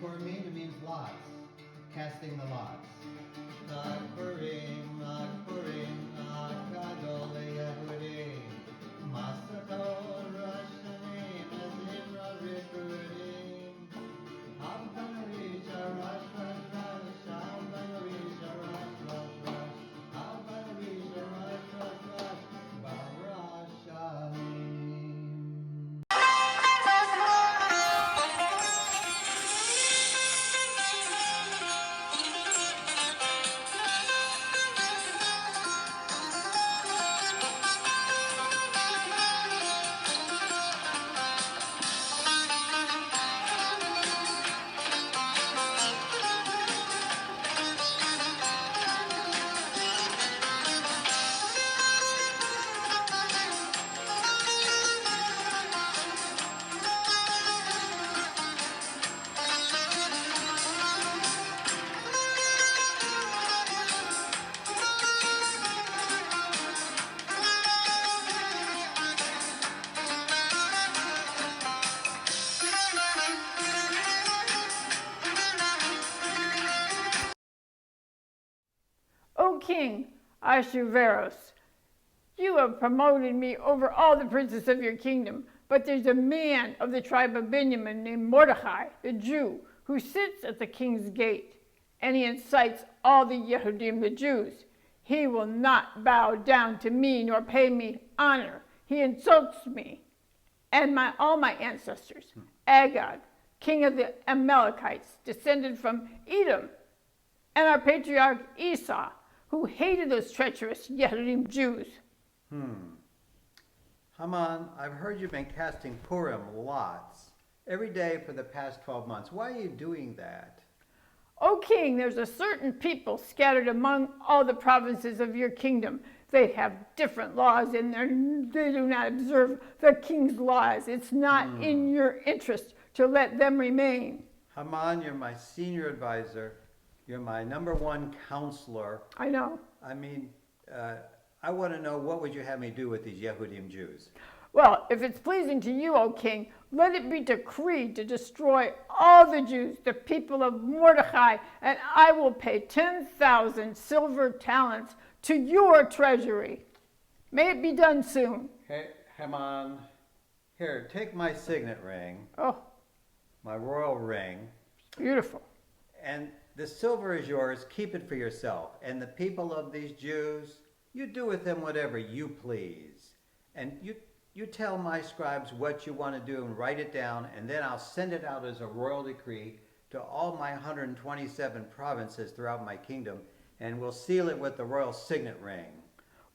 Purim means lots, casting the lots. Purim, Purim, Gadol Yehudim, Masato Rashanim, Ezra Rikudim, Abbarisha Rash Rash Rash, Abbarisha Rash Rash Rash, Abbarisha Rash Rash Rash, Barashanim. O King Ahasuerus, you have promoted me over all the princes of your kingdom, but there's a man of the tribe of Benjamin named Mordecai, the Jew, who sits at the king's gate, and he incites all the Yehudim, the Jews. He will not bow down to me nor pay me honor. He insults me and all my ancestors. Agag, king of the Amalekites, descended from Edom, and our patriarch Esau, who hated those treacherous Yehudim Jews. Haman, I've heard you've been casting Purim lots every day for the past 12 months. Why are you doing that? O king, there's a certain people scattered among all the provinces of your kingdom. They have different laws and they do not observe the king's laws. It's not in your interest to let them remain. Haman, you're my senior advisor. You're my number one counselor. I know. I mean, I want to know, what would you have me do with these Yehudim Jews? Well, if it's pleasing to you, O king, let it be decreed to destroy all the Jews, the people of Mordecai, and I will pay 10,000 silver talents to your treasury. May it be done soon. Hey, Haman, here, take my signet ring, Oh, my royal ring, beautiful. and the silver is yours. Keep it for yourself. And the people of these Jews, you do with them whatever you please. And you tell my scribes what you want to do and write it down, and then I'll send it out as a royal decree to all my 127 provinces throughout my kingdom, and we'll seal it with the royal signet ring.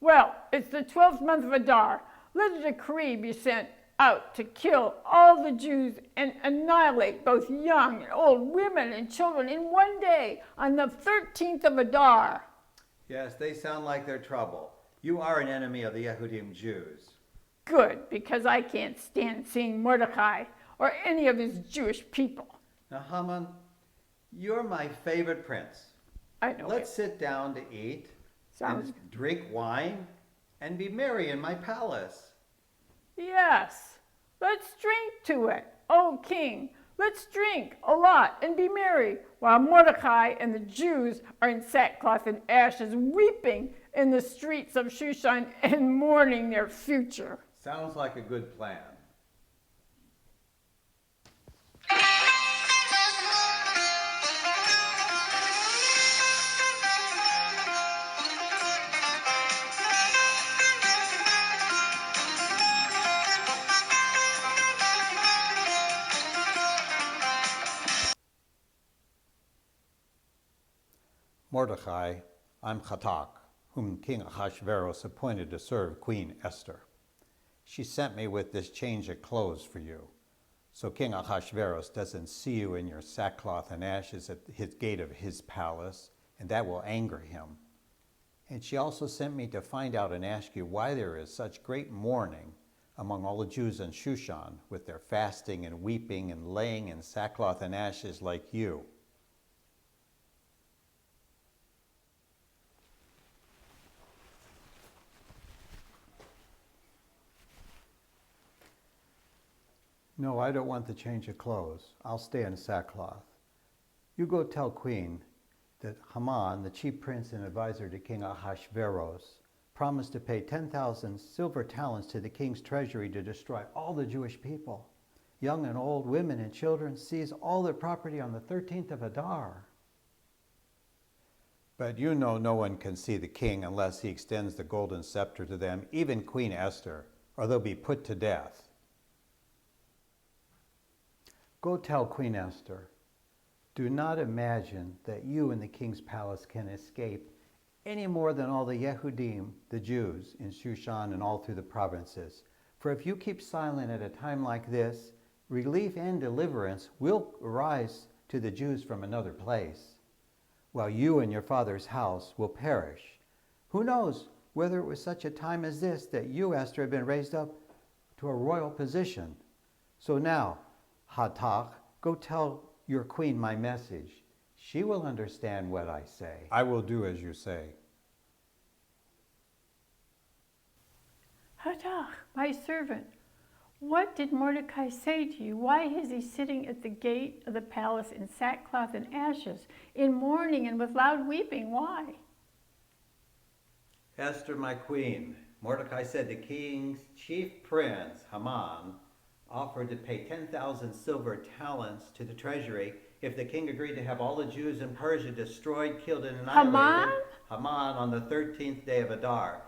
Well, it's the 12th month of Adar. Let a decree be sent out to kill all the Jews and annihilate both young and old, women and children in one day on the 13th of Adar. Yes, they sound like they're trouble. You are an enemy of the Yehudim Jews. Good, because I can't stand seeing Mordecai or any of his Jewish people. Now, Haman, you're my favorite prince. I know. Let's sit down to eat Sounds and drink wine and be merry in my palace. Yes, let's drink to it, O king. Let's drink a lot and be merry, while Mordecai and the Jews are in sackcloth and ashes, weeping in the streets of Shushan and mourning their future. Sounds like a good plan. Mordecai, I'm Chatak, whom King Ahasuerus appointed to serve Queen Esther. She sent me with this change of clothes for you, so King Ahasuerus doesn't see you in your sackcloth and ashes at his gate of his palace, and that will anger him. And she also sent me to find out and ask you why there is such great mourning among all the Jews in Shushan, with their fasting and weeping and laying in sackcloth and ashes like you. No, I don't want the change of clothes. I'll stay in sackcloth. You go tell Queen that Haman, the chief prince and advisor to King Ahasuerus, promised to pay 10,000 silver talents to the king's treasury to destroy all the Jewish people. Young and old, women and children, seize all their property on the 13th of Adar. But you know no one can see the king unless he extends the golden scepter to them, even Queen Esther, or they'll be put to death. Go tell Queen Esther, do not imagine that you in the king's palace can escape any more than all the Yehudim, the Jews, in Shushan and all through the provinces. For if you keep silent at a time like this, relief and deliverance will arise to the Jews from another place, while you and your father's house will perish. Who knows whether it was such a time as this that you, Esther, have been raised up to a royal position. So now, Hatach, go tell your queen my message. She will understand what I say. I will do as you say. Hatach, my servant, what did Mordecai say to you? Why is he sitting at the gate of the palace in sackcloth and ashes, in mourning and with loud weeping? Why? Esther, my queen, Mordecai said the king's chief prince, Haman, offered to pay 10,000 silver talents to the treasury if the king agreed to have all the Jews in Persia destroyed, killed, and annihilated. Haman on the 13th day of Adar.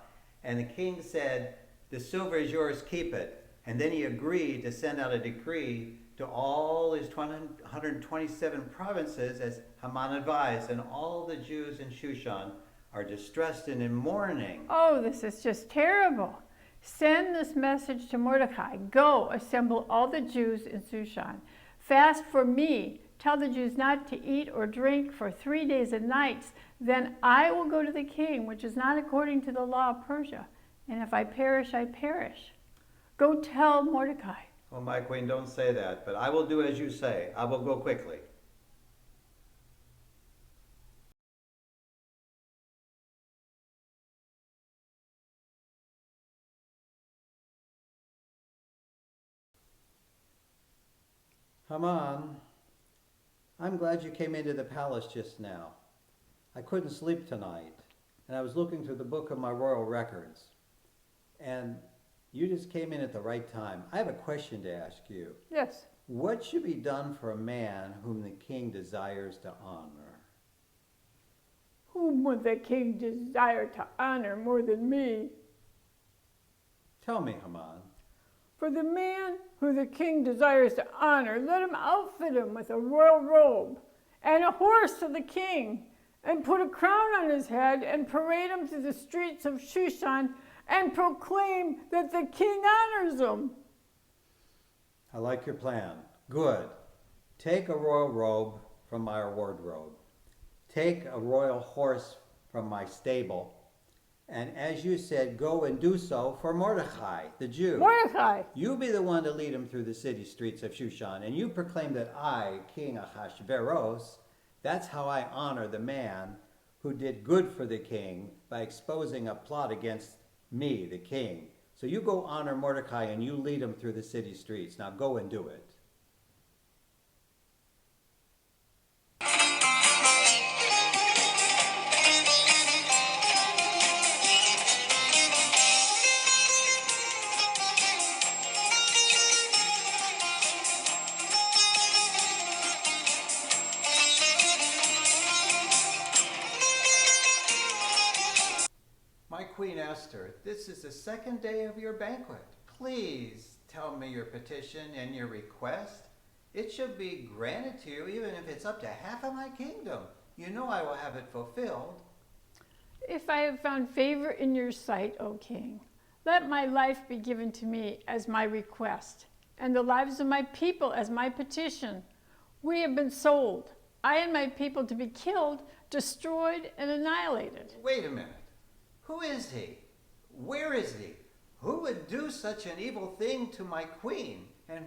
And the king said, the silver is yours, keep it. And then he agreed to send out a decree to all his 127 provinces as Haman advised, and all the Jews in Shushan are distressed and in mourning. Oh, this is just terrible. Send this message to Mordecai. Go, assemble all the Jews in Shushan. Fast for me. Tell the Jews not to eat or drink for 3 days and nights. Then I will go to the king, which is not according to the law of Persia. And if I perish, I perish. Go tell Mordecai. Oh, my queen, don't say that, but I will do as you say. I will go quickly. Haman, I'm glad you came into the palace just now. I couldn't sleep tonight, and I was looking through the book of my royal records. And you just came in at the right time. I have a question to ask you. Yes. What should be done for a man whom the king desires to honor? Whom would the king desire to honor more than me? Tell me, Haman. For the man who the king desires to honor, let him outfit him with a royal robe and a horse of the king, and put a crown on his head and parade him through the streets of Shushan and proclaim that the king honors him. I like your plan. Good. Take a royal robe from my wardrobe. Take a royal horse from my stable. And as you said, go and do so for Mordecai, the Jew. Mordecai! You be the one to lead him through the city streets of Shushan, and you proclaim that I, King Ahasuerus, that's how I honor the man who did good for the king by exposing a plot against me, the king. So you go honor Mordecai and you lead him through the city streets. Now go and do it. My Queen Esther, this is the second day of your banquet. Please tell me your petition and your request. It should be granted to you even if it's up to half of my kingdom. You know I will have it fulfilled. If I have found favor in your sight, O king, let my life be given to me as my request, and the lives of my people as my petition. We have been sold, I and my people, to be killed, destroyed, and annihilated. Wait a minute. Who is he? Where is he? Who would do such an evil thing to my queen? And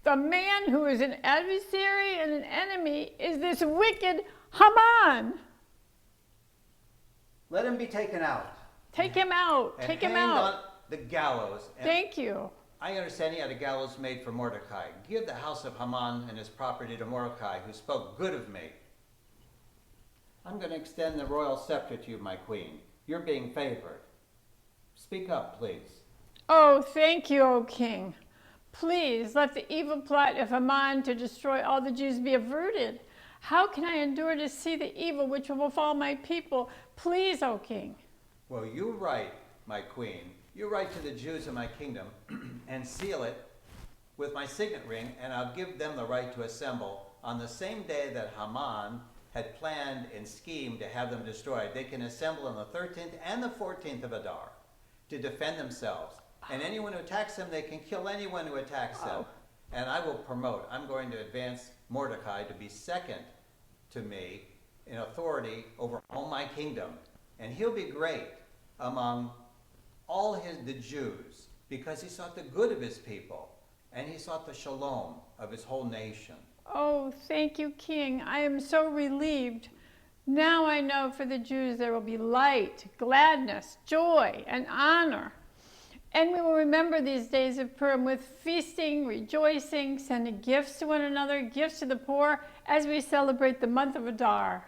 the man who is an adversary and an enemy is this wicked Haman. let him be taken out. Take him out. And Take him hanged out. on the gallows. And Thank you. I understand he had a gallows made for Mordecai. Give the house of Haman and his property to Mordecai, who spoke good of me. I'm going to extend the royal scepter to you, my queen. You're being favored. Speak up, please. Oh, thank you, O king. Please let the evil plot of Haman to destroy all the Jews be averted. How can I endure to see the evil which will befall my people? Please, O king. Well, you write, my queen. You write to the Jews of my kingdom and seal it with my signet ring, and I'll give them the right to assemble on the same day that Haman had planned and schemed to have them destroyed. They can assemble on the 13th and the 14th of Adar to defend themselves. And anyone who attacks them, they can kill anyone who attacks them. And I will promote. I'm going to advance Mordecai to be second to me in authority over all my kingdom. And he'll be great among all the Jews because he sought the good of his people and he sought the shalom of his whole nation. Oh, thank you, King. I am so relieved. Now I know for the Jews there will be light, gladness, joy, and honor. And we will remember these days of Purim with feasting, rejoicing, sending gifts to one another, gifts to the poor, as we celebrate the month of Adar.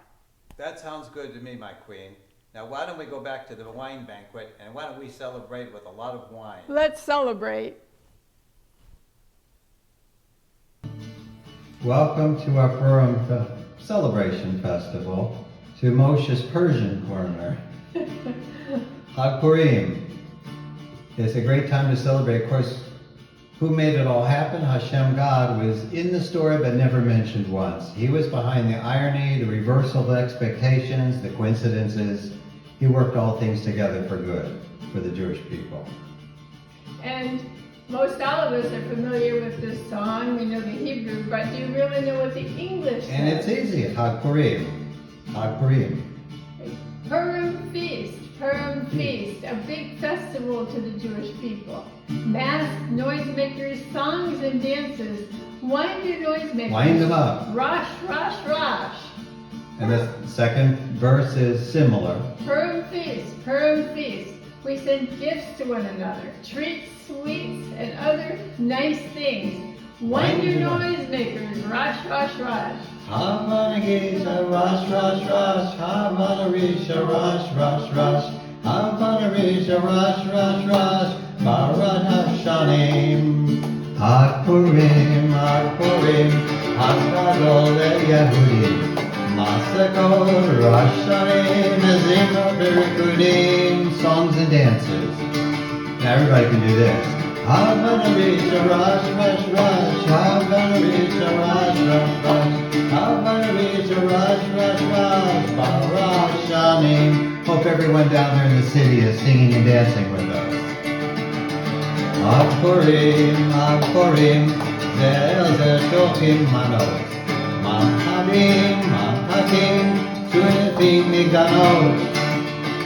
That sounds good to me, my queen. Now why don't we go back to the wine banquet, and why don't we celebrate with a lot of wine? Let's celebrate. Welcome to our Purim celebration festival, to Moshe's Persian corner. Chag Purim. It's a great time to celebrate. Of course, who made it all happen? Hashem, God, was in the story but never mentioned once. He was behind the irony, the reversal of expectations, the coincidences. He worked all things together for good for the Jewish people. And most all of us are familiar with this song. We know the Hebrew, but do you really know what the English says? And it's easy. Chag Purim. Chag Purim. Purim feast. Purim feast. A big festival to the Jewish people. Masked noisemakers, songs and dances. Wind your noisemakers. Wind them up. Rosh, rosh, rosh. And the second verse is similar. Purim feast. Purim feast. We send gifts to one another, treats, sweets, and other nice things. Wind your noisemakers, rosh, rosh, rosh. Havana Gita, rosh, rosh, rosh. Havana Risha, rosh, rosh, rosh. Havana Risha, rosh, rosh, rosh. Barat Hashanim. Chag Purim, Chag Purim. Chag Gadol Yehudi. Masakol, Rosh Hashanah, Zimra Birikudim, songs and dances. Now everybody can do this. Havana Risha, rosh, rosh, rosh. Havana Risha, rosh, rosh, rosh. Havana Risha, rosh, rosh, rosh. Barat Hashanim. Hope everyone down there in the city is singing and dancing with us. Chag Purim, Chag Purim, Zel Zel Shokim Manot. Mamhadim, Mamhadim, Tuefim Migdanot.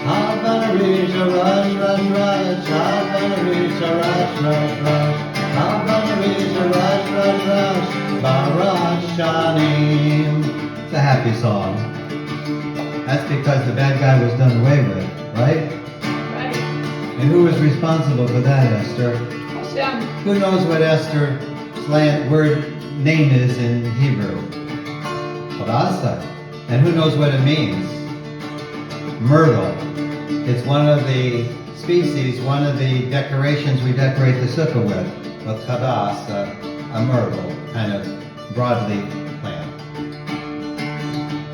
Havana Risha, rosh, rosh, rosh. Havana Risha, rosh, rosh, rosh. Havana Risha, rosh, rosh, rosh. Barat Hashanim. It's a happy song. That's because the bad guy was done away with, right? Right. And who was responsible for that, Esther? Hashem. Who knows what Esther's word name is in Hebrew? Hadassah. And who knows what it means? Myrtle. It's one of the species, one of the decorations we decorate the sukkah with Hadassah, a myrtle, kind of broadleaf plant.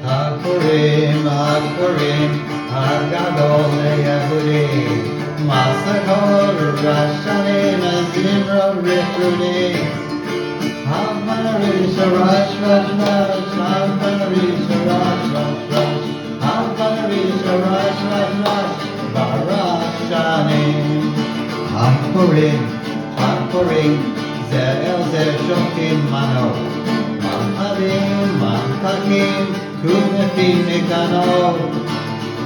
Chag Purim, Chag Purim, Chag Gadol Yehudi. Masakol, Rosh Hashanah, Zimra Birikudim. Havana Risha, rosh, rosh, rosh. Havana Risha, rosh, rosh, rosh. Havana Risha, rosh, rosh, rosh. Barat Hashanim. Chag Purim, Chag Purim, Zel Zel Shokim Manot. Mamhadim, Mamhadim, Tuefim Migdanot.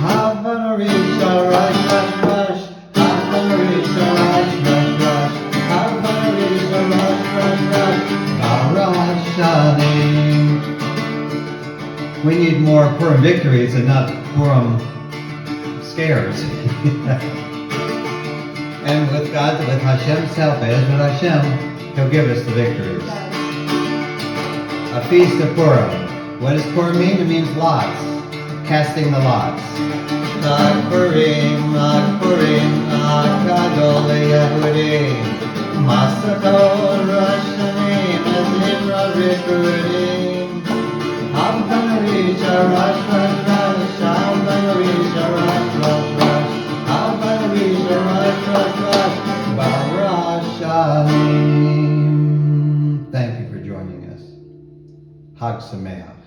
Havana Risha, rosh, rosh, rosh. Havana Risha, rosh, rosh, rosh. Havana Risha, rosh, rosh, rosh. Barat Hashanim. We need more Purim victories and not Purim scares. And with God, with Hashem's help, as with Hashem, He'll give us the victories. A feast of Purim. What does Purim mean? It means lots. Casting the lots. Ag Purim, Ag Gadol Yehudim. Masakol Rosh Hashanim, Ezim Rikudim. I'm gonna reach a rush, rush, rush. I'm gonna reach a rush, rush, rush. I'm gonna reach a rush, rush, rush. Baruch Hashem. Thank you for joining us. Hag Sameach.